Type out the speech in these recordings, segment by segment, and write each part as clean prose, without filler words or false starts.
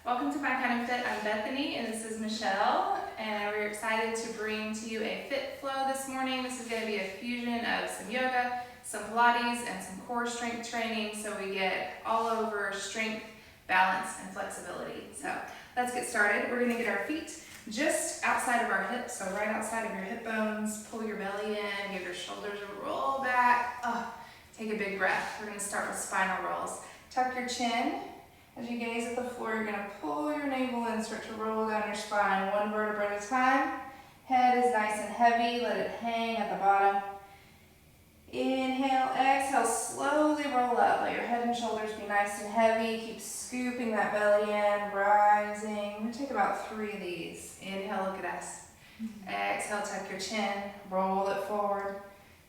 Welcome to My Kind of Fit. I'm Bethany and this is Michelle, and we're excited to bring to you a fit flow this morning. This is going to be a fusion of some yoga, some Pilates, and some core strength training, so we get all over strength, balance, and flexibility. So let's get started. We're going to get our feet just outside of our hips, so right outside of your hip bones. Pull your belly in, give your shoulders a roll back. Take a big breath. We're going to start with spinal rolls. Tuck your chin. As you gaze at the floor, you're going to pull your navel in, start to roll down your spine, one vertebra at a time. Head is nice and heavy, let it hang at the bottom. Inhale, exhale, slowly roll up. Let your head and shoulders be nice and heavy. Keep scooping that belly in, rising. We're going to take about 3 of these. Inhale, look at us. Exhale, tuck your chin, roll it forward.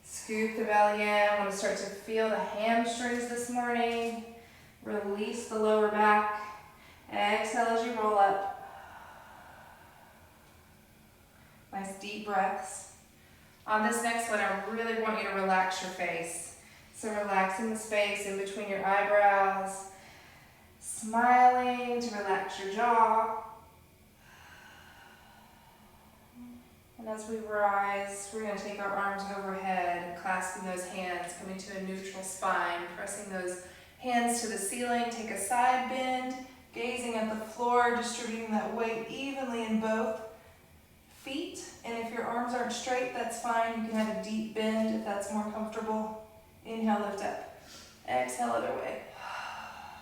Scoop the belly in. I want to start to feel the hamstrings this morning. Release the lower back. Exhale as you roll up. Nice deep breaths. On this next one, I really want you to relax your face. So relaxing the space in between your eyebrows. Smiling to relax your jaw. And as we rise, we're going to take our arms overhead, clasping those hands, coming to a neutral spine, pressing those hands to the ceiling. Take a side bend, gazing at the floor, distributing that weight evenly in both feet. And if your arms aren't straight, that's fine. You can have a deep bend if that's more comfortable. Inhale, lift up. Exhale, other way.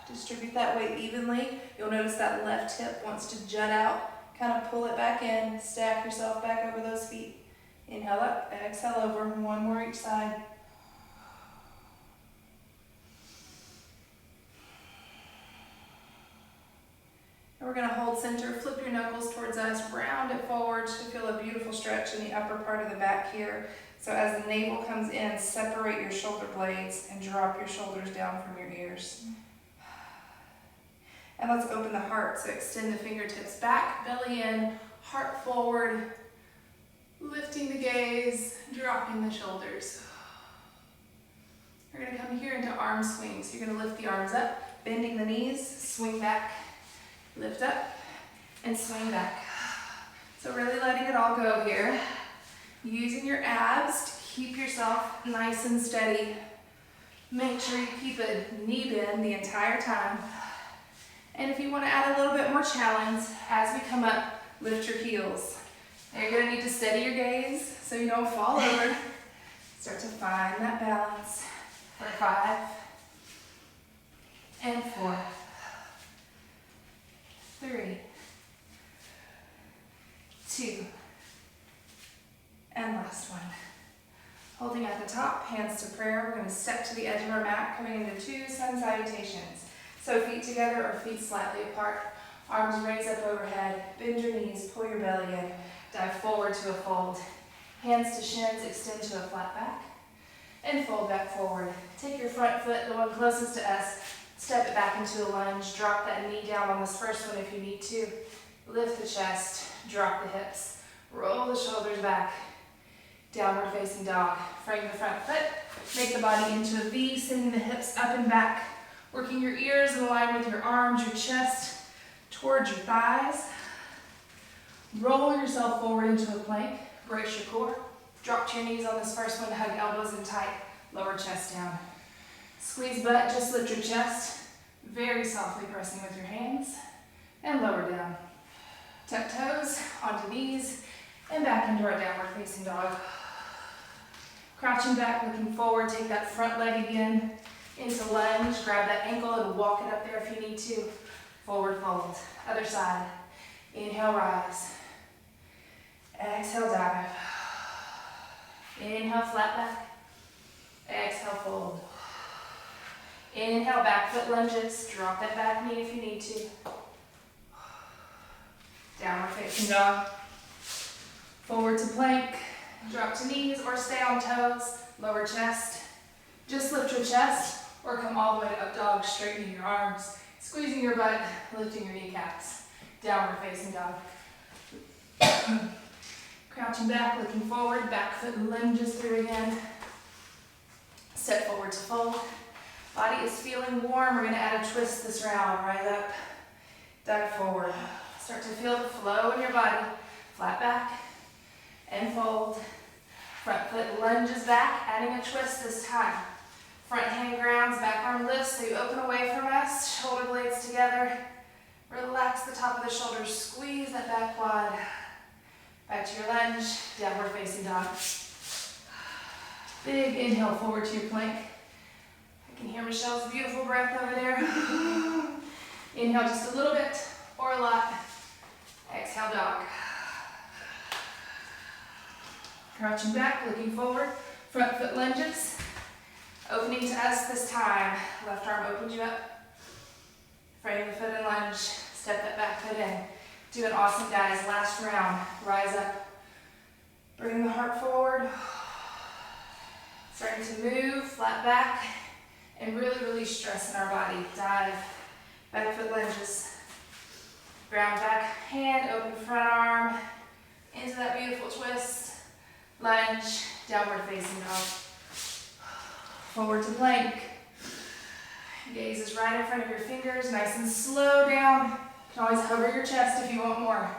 Distribute that weight evenly. You'll notice that left hip wants to jut out. Kind of pull it back in. Stack yourself back over those feet. Inhale up, exhale over. One more each side. We're going to hold center, flip your knuckles towards us, round it forward to feel a beautiful stretch in the upper part of the back here. So as the navel comes in, separate your shoulder blades and drop your shoulders down from your ears. And let's open the heart, so extend the fingertips back, belly in, heart forward, lifting the gaze, dropping the shoulders. We're going to come here into arm swings. You're going to lift the arms up, bending the knees, swing back. Lift up and swing back. So really letting it all go here. Using your abs to keep yourself nice and steady. Make sure you keep a knee bend the entire time. And if you want to add a little bit more challenge, as we come up, lift your heels. Now you're going to need to steady your gaze so you don't fall over. Start to find that balance for 5 and 4. 3, 2, and last one. Holding at the top, hands to prayer. We're going to step to the edge of our mat, coming into 2 sun salutations. So feet together or feet slightly apart. Arms raise up overhead. Bend your knees, pull your belly in. Dive forward to a fold. Hands to shins, extend to a flat back. And fold back forward. Take your front foot, the one closest to us. Step it back into a lunge. Drop that knee down on this first one if you need to. Lift the chest. Drop the hips. Roll the shoulders back. Downward facing dog. Frame the front foot. Make the body into a V, sending the hips up and back. Working your ears in line with your arms, your chest towards your thighs. Roll yourself forward into a plank. Brace your core. Drop to your knees on this first one. Hug elbows in tight. Lower chest down. Squeeze butt, just lift your chest, very softly pressing with your hands, and lower down. Tuck toes onto knees, and back into our downward facing dog. Crouching back, looking forward, take that front leg again into lunge, grab that ankle and walk it up there if you need to. Forward fold, other side. Inhale, rise. Exhale, dive. Inhale, flat back. Exhale, fold. Inhale, back foot lunges. Drop that back knee if you need to. Downward facing dog. Forward to plank. Drop to knees or stay on toes. Lower chest. Just lift your chest or come all the way to up dog, straightening your arms. Squeezing your butt, lifting your kneecaps. Downward facing dog. Crouching back, looking forward. Back foot lunges through again. Step forward to fold. Body is feeling warm. We're going to add a twist this round. Rise up. Dive forward. Start to feel the flow in your body. Flat back and fold. Front foot lunges back, adding a twist this time. Front hand grounds, back arm lifts, so you open away from us, shoulder blades together. Relax the top of the shoulders, squeeze that back quad. Back to your lunge, downward facing dog. Big inhale forward to your plank. I can hear Michelle's beautiful breath over there. Inhale just a little bit or a lot. Exhale, dog. Crouching back, looking forward. Front foot lunges. Opening to us this time. Left arm opens you up. Frame the foot and lunge. Step that back foot in. Doing awesome, guys. Last round. Rise up. Bring the heart forward. Starting to move, flat back, and really release stress in our body. Dive. Back foot lunges. Ground back hand, open front arm. Into that beautiful twist. Lunge. Downward facing dog. Forward to plank. Gaze is right in front of your fingers, nice and slow down. You can always hover your chest if you want more.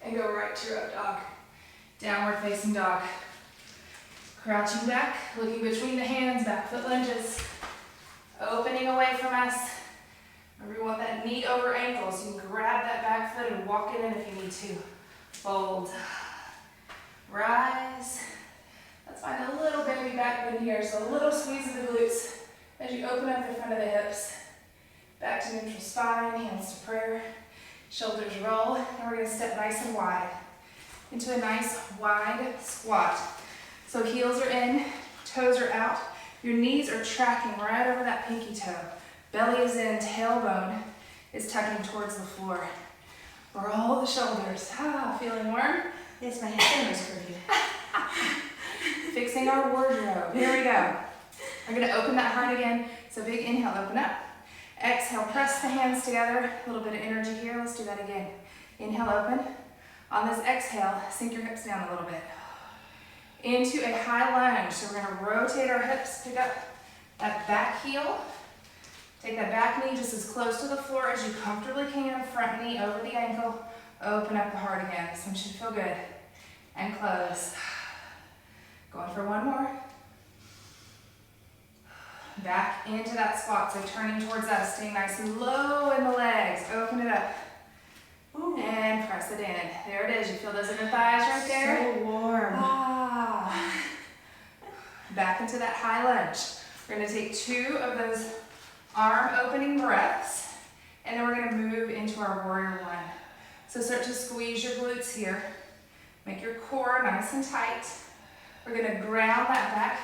And go right to your up dog. Downward facing dog. Crouching back, looking between the hands, back foot lunges. Opening away from us. Remember, you want that knee over ankle, so you can grab that back foot and walk it in if you need to. Fold. Rise. Let's find a little baby back bend here, so a little squeeze of the glutes as you open up the front of the hips. Back to neutral spine, hands to prayer. Shoulders roll, and we're going to step nice and wide into a nice wide squat. So heels are in, toes are out. Your knees are tracking right over that pinky toe. Belly is in, tailbone is tucking towards the floor. Roll the shoulders. Feeling warm? Yes, my hand is curved. Fixing our wardrobe. Here we go. We're going to open that heart again. So big inhale, open up. Exhale, press the hands together. A little bit of energy here. Let's do that again. Inhale, open. On this exhale, sink your hips down a little bit. Into a high lunge. So we're going to rotate our hips, pick up that back heel. Take that back knee just as close to the floor as you comfortably can. Front knee over the ankle. Open up the heart again. This one should feel good. And close. Going for one more. Back into that squat. So turning towards us, staying nice and low in the legs. Open it up. Ooh. And press it in. There it is. You feel those inner thighs right there? So warm. Back into that high lunge. We're going to take 2 of those arm opening breaths, and then we're going to move into our warrior one. So start to squeeze your glutes here. Make your core nice and tight. We're going to ground that back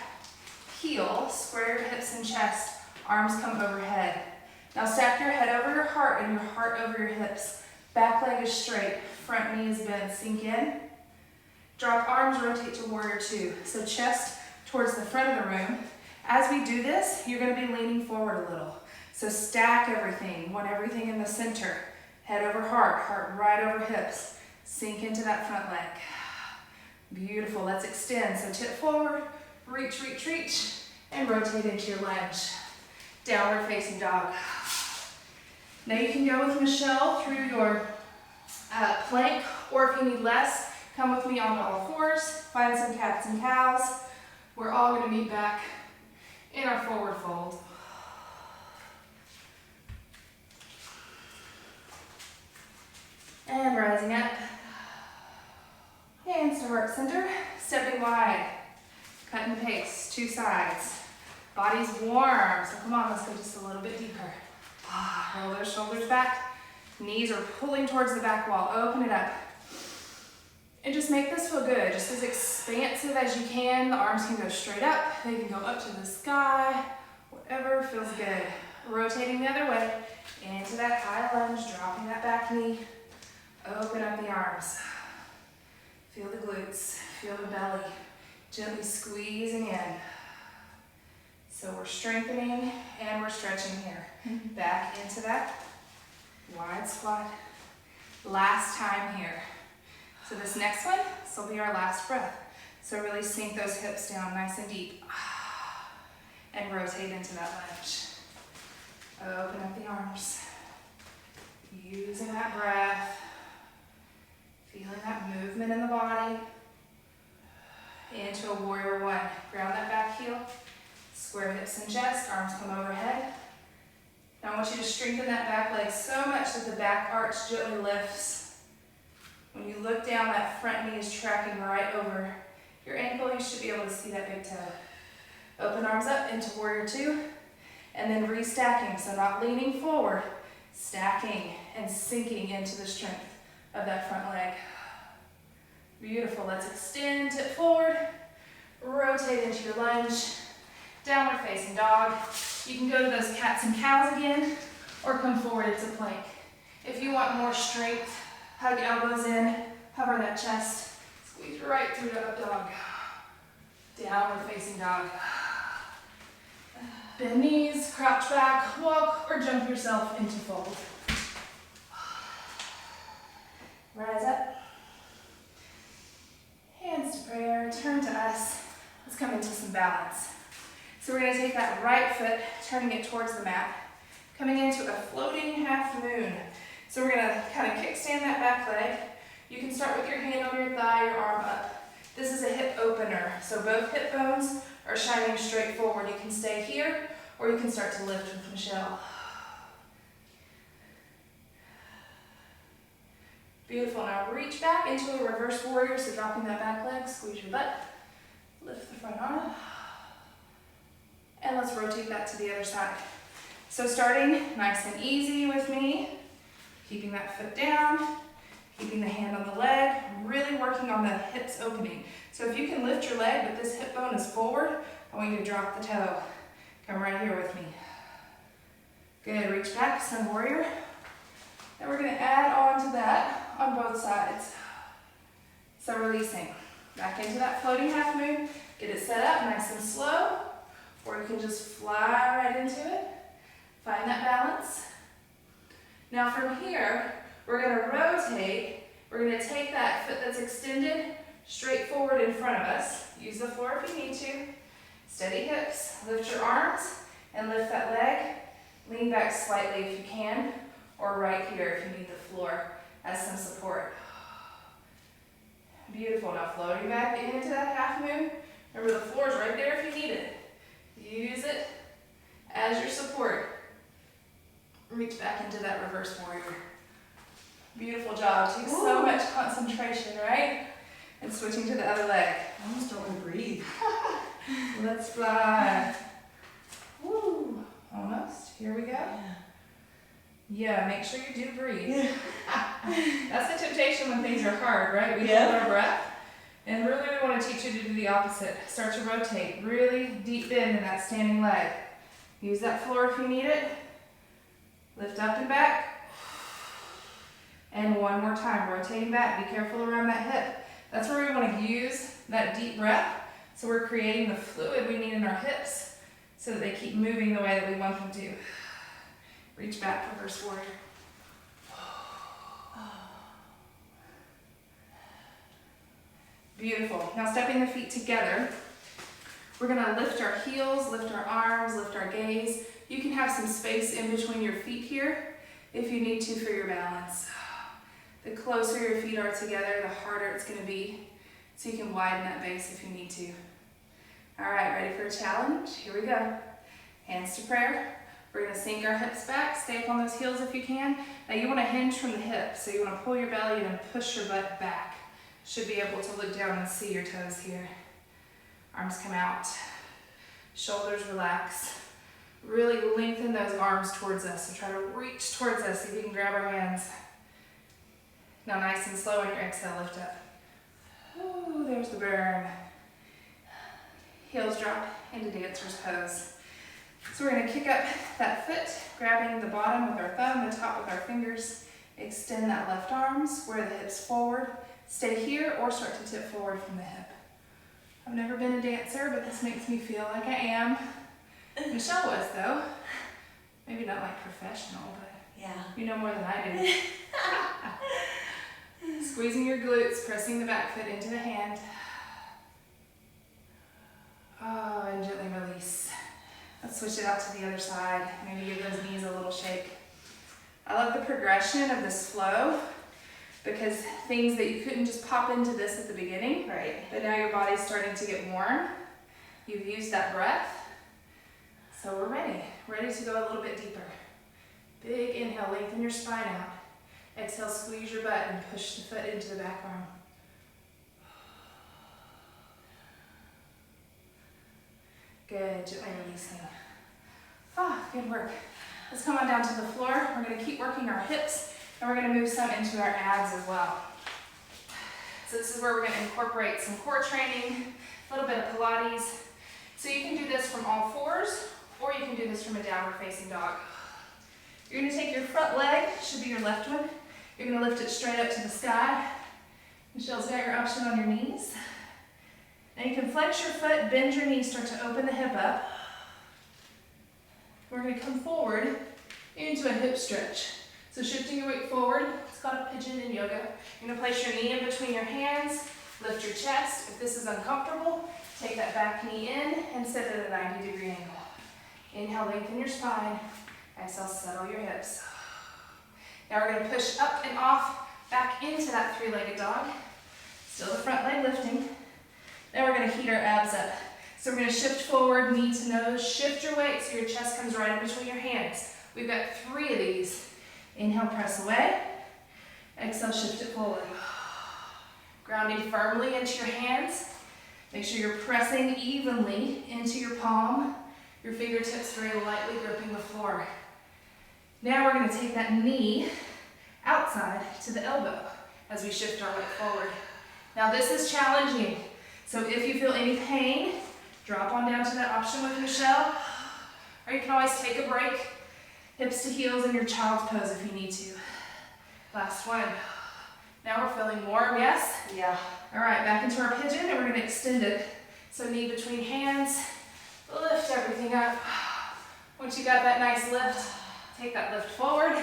heel, square your hips and chest, arms come overhead. Now stack your head over your heart and your heart over your hips. Back leg is straight, front knee is bent, sink in. Drop arms, rotate to warrior two. So chest towards the front of the room. As we do this, you're going to be leaning forward a little. So stack everything. You want everything in the center. Head over heart, heart right over hips. Sink into that front leg. Beautiful. Let's extend. So tip forward, reach, reach, reach, and rotate into your lunge. Downward facing dog. Now you can go with Michelle through your plank, or if you need less, come with me onto all fours. Find some cats and cows. We're all going to meet back in our forward fold. And rising up. Hands to heart center. Stepping wide. Cut and paste. 2 sides. Body's warm. So come on, let's go just a little bit deeper. Roll those shoulders back. Knees are pulling towards the back wall. Open it up. And just make this feel good. Just as expansive as you can. The arms can go straight up. They can go up to the sky. Whatever feels good. Rotating the other way. Into that high lunge. Dropping that back knee. Open up the arms. Feel the glutes. Feel the belly. Gently squeezing in. So we're strengthening and we're stretching here. Back into that wide squat. Last time here. So this next one, this will be our last breath. So really sink those hips down nice and deep. And rotate into that lunge. Open up the arms. Using that breath, feeling that movement in the body. Into a warrior one. Ground that back heel, square hips and chest, arms come overhead. Now I want you to strengthen that back leg so much that the back arch gently lifts. When you look down, that front knee is tracking right over your ankle. You should be able to see that big toe. Open arms up into warrior two, and then restacking, so not leaning forward, stacking and sinking into the strength of that front leg. Beautiful. Let's extend, tip forward, rotate into your lunge, downward facing dog. You can go to those cats and cows again, or come forward into plank. If you want more strength, hug elbows in, hover that chest, squeeze right through to up dog. Downward facing dog. Bend knees, crouch back, walk, or jump yourself into fold. Rise up. Hands to prayer, turn to us. Let's come into some balance. So we're going to take that right foot, turning it towards the mat, coming into a floating half moon. So we're going to kind of kickstand that back leg. You can start with your hand on your thigh, your arm up. This is a hip opener, so both hip bones are shining straight forward. You can stay here, or you can start to lift with Michelle. Beautiful. Now reach back into a reverse warrior, so dropping that back leg, squeeze your butt, lift the front arm, and let's rotate that to the other side. So starting nice and easy with me, keeping that foot down, keeping the hand on the leg, really working on the hips opening. So if you can lift your leg, but this hip bone is forward, I want you to drop the toe. Come right here with me. Good, reach back, sun warrior. Then we're gonna add on to that on both sides. So releasing, back into that floating half moon, get it set up nice and slow, or you can just fly right into it. Find that balance. Now from here, we're gonna rotate. We're gonna take that foot that's extended straight forward in front of us. Use the floor if you need to. Steady hips, lift your arms, and lift that leg. Lean back slightly if you can, or right here if you need the floor as some support. Beautiful. Now floating back into that half moon. Remember, the floor is right there if you need it. Use it as your support. Reach back into that reverse warrior. Beautiful job. Takes so much concentration, right? And switching to the other leg. I almost don't want to breathe. Let's fly. Woo. Almost. Here we go. Yeah, make sure you do breathe. Yeah. That's the temptation when things are hard, right? We hold our breath. And really we want to teach you to do the opposite. Start to rotate. Really deep bend in that standing leg. Use that floor if you need it. Lift up and back. And one more time, rotating back. Be careful around that hip. That's where we want to use that deep breath. So we're creating the fluid we need in our hips so that they keep moving the way that we want them to. Reach back, reverse warrior. Beautiful. Now stepping the feet together, we're going to lift our heels, lift our arms, lift our gaze. You can have some space in between your feet here if you need to for your balance. The closer your feet are together, the harder it's going to be. So you can widen that base if you need to. All right, ready for a challenge? Here we go. Hands to prayer. We're going to sink our hips back. Stay up on those heels if you can. Now you want to hinge from the hips. So you want to pull your belly in and push your butt back. Should be able to look down and see your toes here. Arms come out. Shoulders relax. Really lengthen those arms towards us. So try to reach towards us. See if you can grab our hands. Now nice and slow on your exhale, lift up. Ooh, there's the burn. Heels drop into dancer's pose. So we're going to kick up that foot, grabbing the bottom with our thumb, the top with our fingers. Extend that left arm, square the hips forward. Stay here or start to tip forward from the hip. I've never been a dancer, but this makes me feel like I am. Michelle was though. Maybe not like professional, but Yeah. you know more than I do. Squeezing your glutes, pressing the back foot into the hand. Oh, and gently release. Let's switch it out to the other side. Maybe give those knees a little shake. I love the progression of this flow because things that you couldn't just pop into this at the beginning, Right. but now your body's starting to get warm. You've used that breath. So we're ready to go a little bit deeper. Big inhale, lengthen your spine out. Exhale, squeeze your butt and push the foot into the back arm. Good, gently releasing. Good work. Let's come on down to the floor. We're gonna keep working our hips and we're gonna move some into our abs as well. So this is where we're gonna incorporate some core training, a little bit of Pilates. So you can do this from all fours or you can do this from a downward facing dog. You're gonna take your front leg, should be your left one. You're gonna lift it straight up to the sky. Michelle's got your option on your knees. Now you can flex your foot, bend your knees, start to open the hip up. We're gonna come forward into a hip stretch. So shifting your weight forward, it's called a pigeon in yoga. You're gonna place your knee in between your hands, lift your chest. If this is uncomfortable, take that back knee in and sit at a 90-degree angle. Inhale, lengthen your spine. Exhale, settle your hips. Now we're gonna push up and off, back into that three-legged dog. Still the front leg lifting. Now we're gonna heat our abs up. So we're gonna shift forward, knee to nose, shift your weight so your chest comes right in between your hands. We've got 3 of these. Inhale, press away. Exhale, shift it forward. Grounding firmly into your hands. Make sure you're pressing evenly into your palm. Your fingertips very lightly gripping the floor. Now we're gonna take that knee outside to the elbow as we shift our weight forward. Now this is challenging. So if you feel any pain, drop on down to that option with Michelle, or you can always take a break, hips to heels in your child's pose if you need to. Last one. Now we're feeling warm, yes? Yeah. All right, back into our pigeon and we're gonna extend it. So knee between hands, lift everything up. Once you got that nice lift, take that lift forward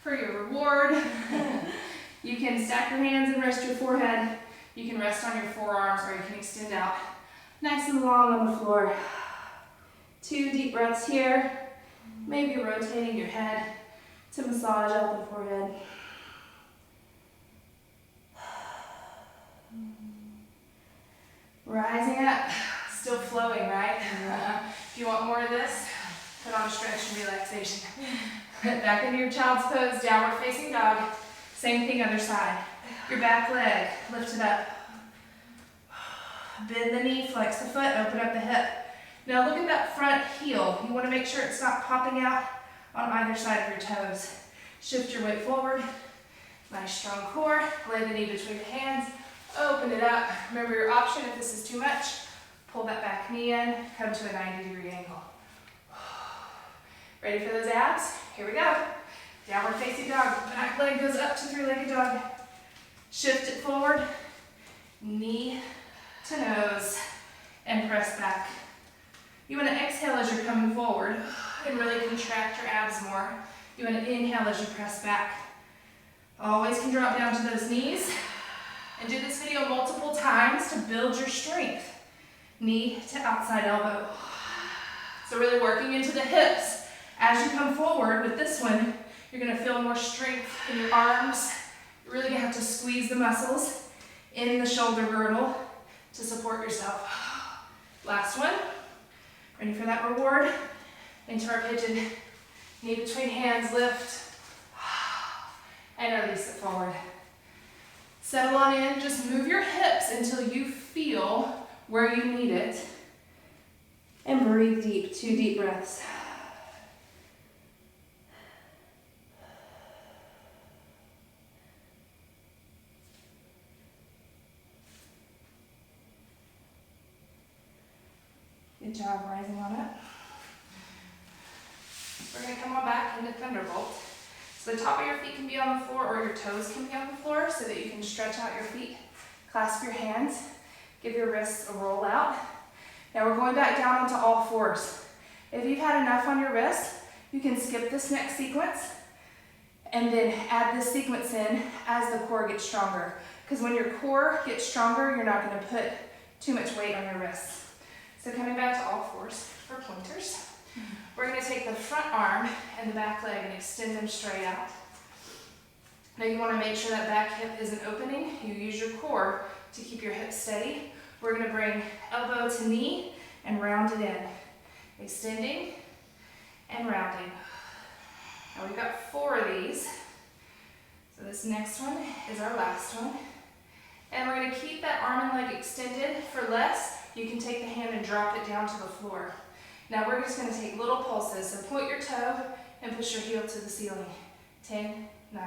for your reward. You can stack your hands and rest your forehead. You can rest on your forearms or you can extend out nice and long on the floor. 2 deep breaths here. Maybe rotating your head to massage out the forehead. Rising up, still flowing, right? If you want more of this, put on a stretch and relaxation. Back into your child's pose, downward facing dog. Same thing, other side. Your back leg, lift it up. Bend the knee, flex the foot, open up the hip. Now look at that front heel. You want to make sure it's not popping out on either side of your toes. Shift your weight forward. Nice strong core. Lay the knee between the hands. Open it up. Remember your option if this is too much. Pull that back knee in. Come to a 90-degree angle. Ready for those abs? Here we go. Downward facing dog. Back leg goes up to three-legged dog. Shift it forward. Knee to nose. And press back. You want to exhale as you're coming forward and really contract your abs more. You want to inhale as you press back. Always can drop down to those knees. And do this video multiple times to build your strength. Knee to outside elbow. So really working into the hips. As you come forward with this one, you're going to feel more strength in your arms. You're really going to have to squeeze the muscles in the shoulder girdle to support yourself. Last one. Ready for that reward? Into our pigeon. Knee between hands, lift. And release it forward. Settle on in, just move your hips until you feel where you need it. And breathe deep, 2 deep breaths. Good job rising on up. We're going to come on back into Thunderbolt. So the top of your feet can be on the floor or your toes can be on the floor so that you can stretch out your feet. Clasp your hands. Give your wrists a roll out. Now we're going back down onto all fours. If you've had enough on your wrists, you can skip this next sequence and then add this sequence in as the core gets stronger. Because when your core gets stronger, you're not going to put too much weight on your wrists. So coming back to all fours for pointers. We're going to take the front arm and the back leg and extend them straight out. Now you want to make sure that back hip isn't opening. You use your core to keep your hips steady. We're going to bring elbow to knee and round it in. Extending and rounding. Now we've got 4 of these. So this next one is our last one. And we're going to keep that arm and leg extended. For less, you can take the hand and drop it down to the floor. Now we're just going to take little pulses. So point your toe and push your heel to the ceiling. 10, 9,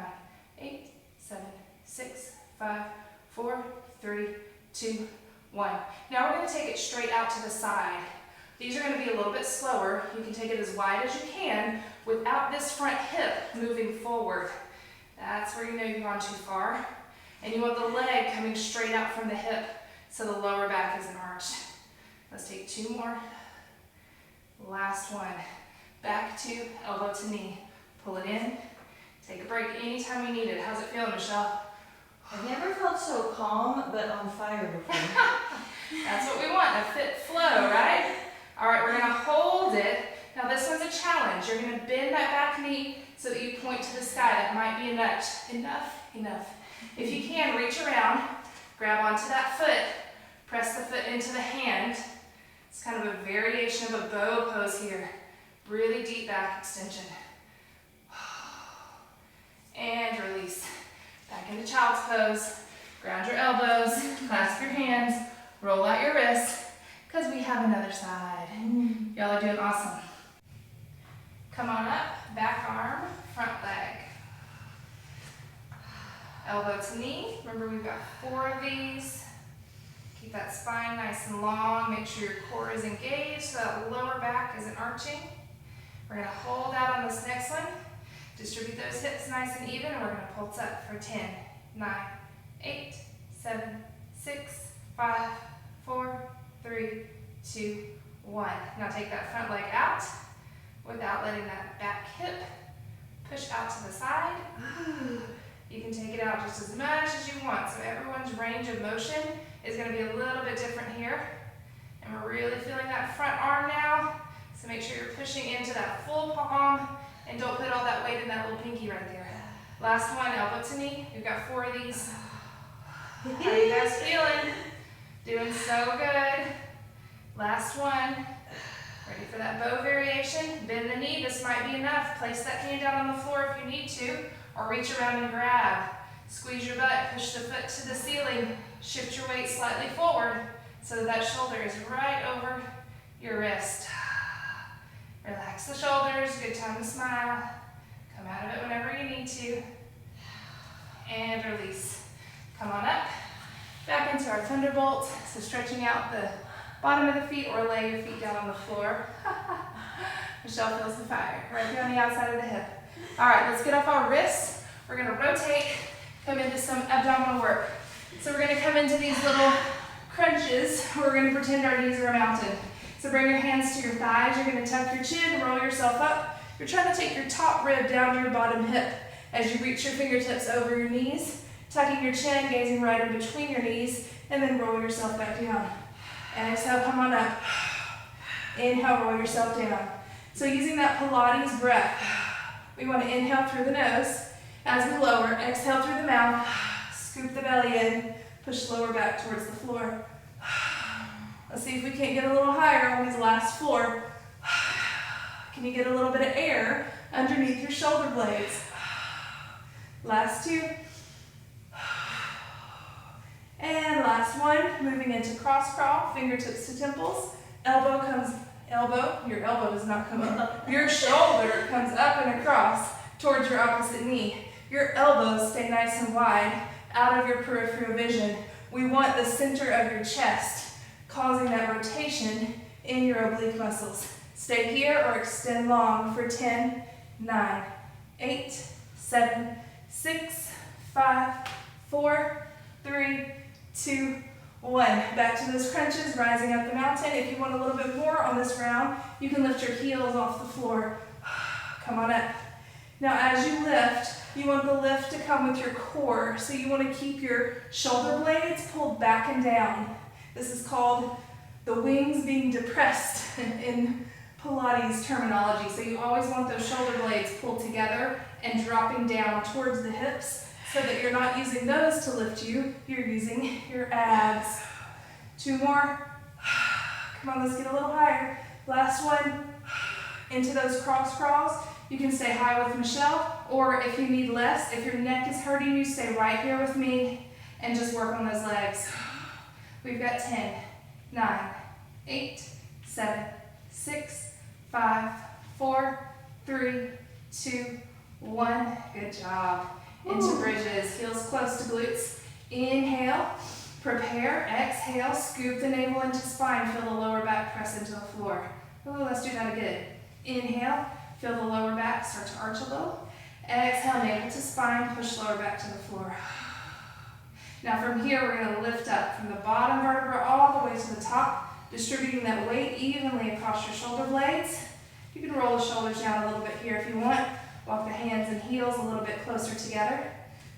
8, 7, 6, 5, 4, 3, 2, 1. Now we're going to take it straight out to the side. These are going to be a little bit slower. You can take it as wide as you can without this front hip moving forward. That's where you know you've gone too far. And you want the leg coming straight out from the hip so the lower back isn't arched. Let's take 2 more. Last one. Back to elbow to knee. Pull it in. Take a break anytime you need it. How's it feeling, Michelle? I've never felt so calm but on fire before. That's what we want, a fit flow, right? All right, we're going to hold it. Now this one's a challenge. You're going to bend that back knee so that you point to the sky. That might be enough. Enough. If you can, reach around, grab onto that foot, press the foot into the hand. It's kind of a variation of a bow pose here. Really deep back extension. And release. Back into child's pose. Ground your elbows, clasp your hands, roll out your wrists, because we have another side. Y'all are doing awesome. Come on up, back arm, front leg. Elbow to knee. Remember we've got 4 of these. Keep that spine nice and long. Make sure your core is engaged so that lower back isn't arching. We're going to hold out on this next one. Distribute those hips nice and even, and we're going to pulse up for 10, 9, 8, 7, 6, 5, 4, 3, 2, 1. Now take that front leg out without letting that back hip push out to the side. You can take it out just as much as you want. So everyone's range of motion is going to be a little bit different here. And we're really feeling that front arm now. So make sure you're pushing into that full palm and don't put all that weight in that little pinky right there. Last one, elbow to knee. We've got 4 of these. How are you guys feeling? Doing so good. Last one. Ready for that bow variation? Bend the knee. This might be enough. Place that hand down on the floor if you need to, or reach around and grab. Squeeze your butt, push the foot to the ceiling. Shift your weight slightly forward so that that shoulder is right over your wrist. Relax the shoulders. Good time to smile. Come out of it whenever you need to. And release. Come on up. Back into our thunderbolt. So stretching out the bottom of the feet or lay your feet down on the floor. Michelle feels the fire right there on the outside of the hip. All right, let's get off our wrists. We're going to rotate, come into some abdominal work. So we're going to come into these little crunches. We're going to pretend our knees are a mountain. So bring your hands to your thighs. You're going to tuck your chin, roll yourself up. You're trying to take your top rib down to your bottom hip as you reach your fingertips over your knees, tucking your chin, gazing right in between your knees, and then roll yourself back down. And exhale, come on up. Inhale, roll yourself down. So using that Pilates breath, we want to inhale through the nose as we lower, exhale through the mouth, scoop the belly in, push lower back towards the floor. Let's see if we can't get a little higher on these last 4. Can you get a little bit of air underneath your shoulder blades? Last 2. And last one, moving into cross crawl, fingertips to temples. Your elbow does not come up. Your shoulder comes up and across towards your opposite knee. Your elbows stay nice and wide out of your peripheral vision. We want the center of your chest, causing that rotation in your oblique muscles. Stay here or extend long for 10, 9, 8, 7, 6, 5, 4, 3, 2, 1. Back to those crunches, rising up the mountain. If you want a little bit more on this round, you can lift your heels off the floor. Come on up. Now as you lift, you want the lift to come with your core. So you want to keep your shoulder blades pulled back and down. This is called the wings being depressed in Pilates terminology. So you always want those shoulder blades pulled together and dropping down towards the hips so that you're not using those to lift you, you're using your abs. 2 more. Come on, let's get a little higher. Last one. Into those cross crawls. You can stay high with Michelle, or if you need less, if your neck is hurting you, stay right here with me and just work on those legs. We've got 10, 9, 8, 7, 6, 5, 4, 3, 2, 1. Good job. Into bridges, heels close to glutes. Inhale, prepare, exhale, scoop the navel into spine, feel the lower back press into the floor. Oh, let's do that again. Inhale, feel the lower back start to arch a little. Exhale, navel to spine, push lower back to the floor. Now from here, we're going to lift up from the bottom vertebra all the way to the top, distributing that weight evenly across your shoulder blades. You can roll the shoulders down a little bit here if you want. Walk the hands and heels a little bit closer together.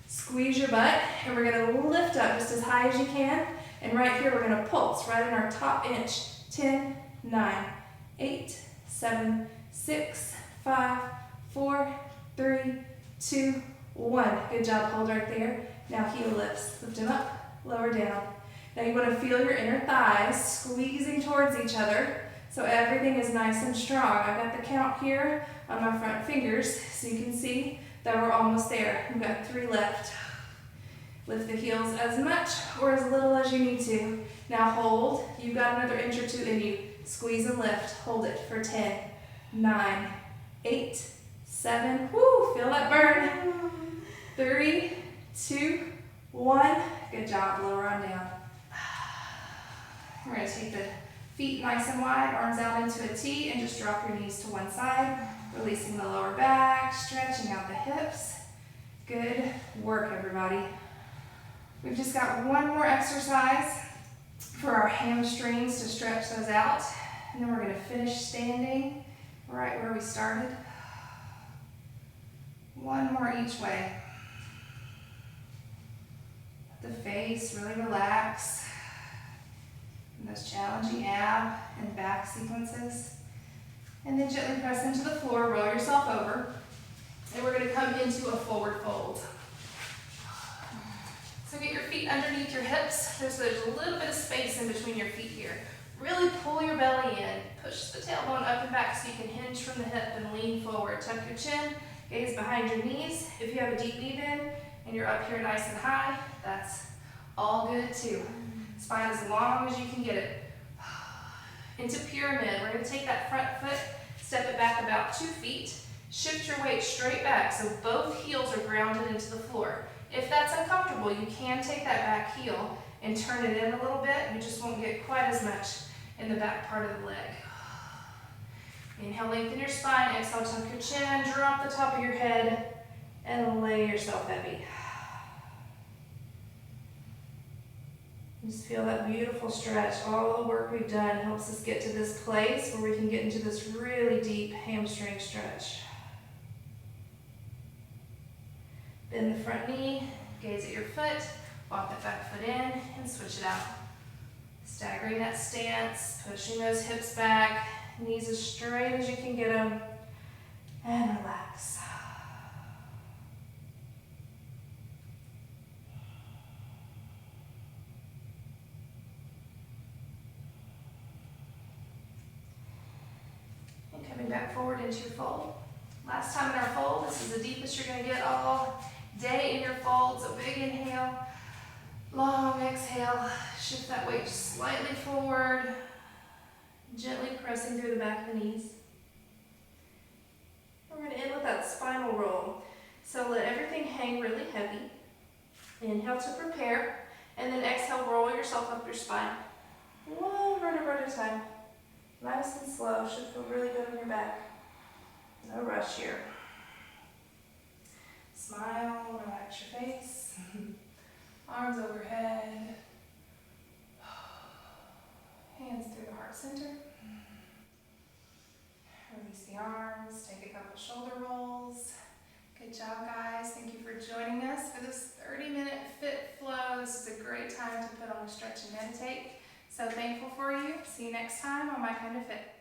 Squeeze your butt, and we're going to lift up just as high as you can. And right here, we're going to pulse right in our top inch. 10, 9, 8, 7, 6, 5, 4, 3, 2, 1. Good job, hold right there. Now heel lifts, lift them up, lower down. Now you want to feel your inner thighs squeezing towards each other so everything is nice and strong. I've got the count here on my front fingers so you can see that we're almost there. We've got 3 left. Lift the heels as much or as little as you need to. Now hold. You've got another inch or 2 in you. Squeeze and lift. Hold it for 10, 9, 8, 7. Woo! Feel that burn. 3, 2, 1. Good job. Lower on down. We're going to take the feet nice and wide, arms out into a T, and just drop your knees to one side, releasing the lower back, stretching out the hips. Good work, everybody. We've just got one more exercise for our hamstrings to stretch those out, and then we're going to finish standing right where we started. One more each way. Let the face really relax in those challenging ab and back sequences. And then gently press into the floor, roll yourself over, and we're going to come into a forward fold. So get your feet underneath your hips. There's a little bit of space in between your feet here. Really pull your belly in. Push the tailbone up and back so you can hinge from the hip and lean forward. Tuck your chin, gaze behind your knees. If you have a deep knee bend and you're up here nice and high, that's all good too. Spine as long as you can get it. Into pyramid. We're going to take that front foot, step it back about 2 feet. Shift your weight straight back so both heels are grounded into the floor. If that's uncomfortable, you can take that back heel and turn it in a little bit. You just won't get quite as much in the back part of the leg. Inhale, lengthen your spine. Exhale, tuck your chin, drop the top of your head, and lay yourself heavy. Just feel that beautiful stretch. All the work we've done helps us get to this place where we can get into this really deep hamstring stretch. Bend the front knee, gaze at your foot, walk the back foot in, and switch it out. Staggering that stance, pushing those hips back, knees as straight as you can get them, and relax. And coming back forward into your fold. Last time in our fold, this is the deepest you're going to get all day in your fold. So big inhale, long exhale. Shift that weight slightly forward, gently pressing through the back of the knees. We're going to end with that spinal roll. So let everything hang really heavy. Inhale to prepare, and then exhale, roll yourself up your spine. One vertebra at a time. Nice and slow. Should feel really good on your back. No rush here. Smile, relax your face. Arms overhead. Hands through the heart center. Release the arms. Take a couple shoulder rolls. Good job, guys. Thank you for joining us for this 30-minute fit flow. This is a great time to put on a stretch and meditate. So thankful for you. See you next time on My Kind of Fit.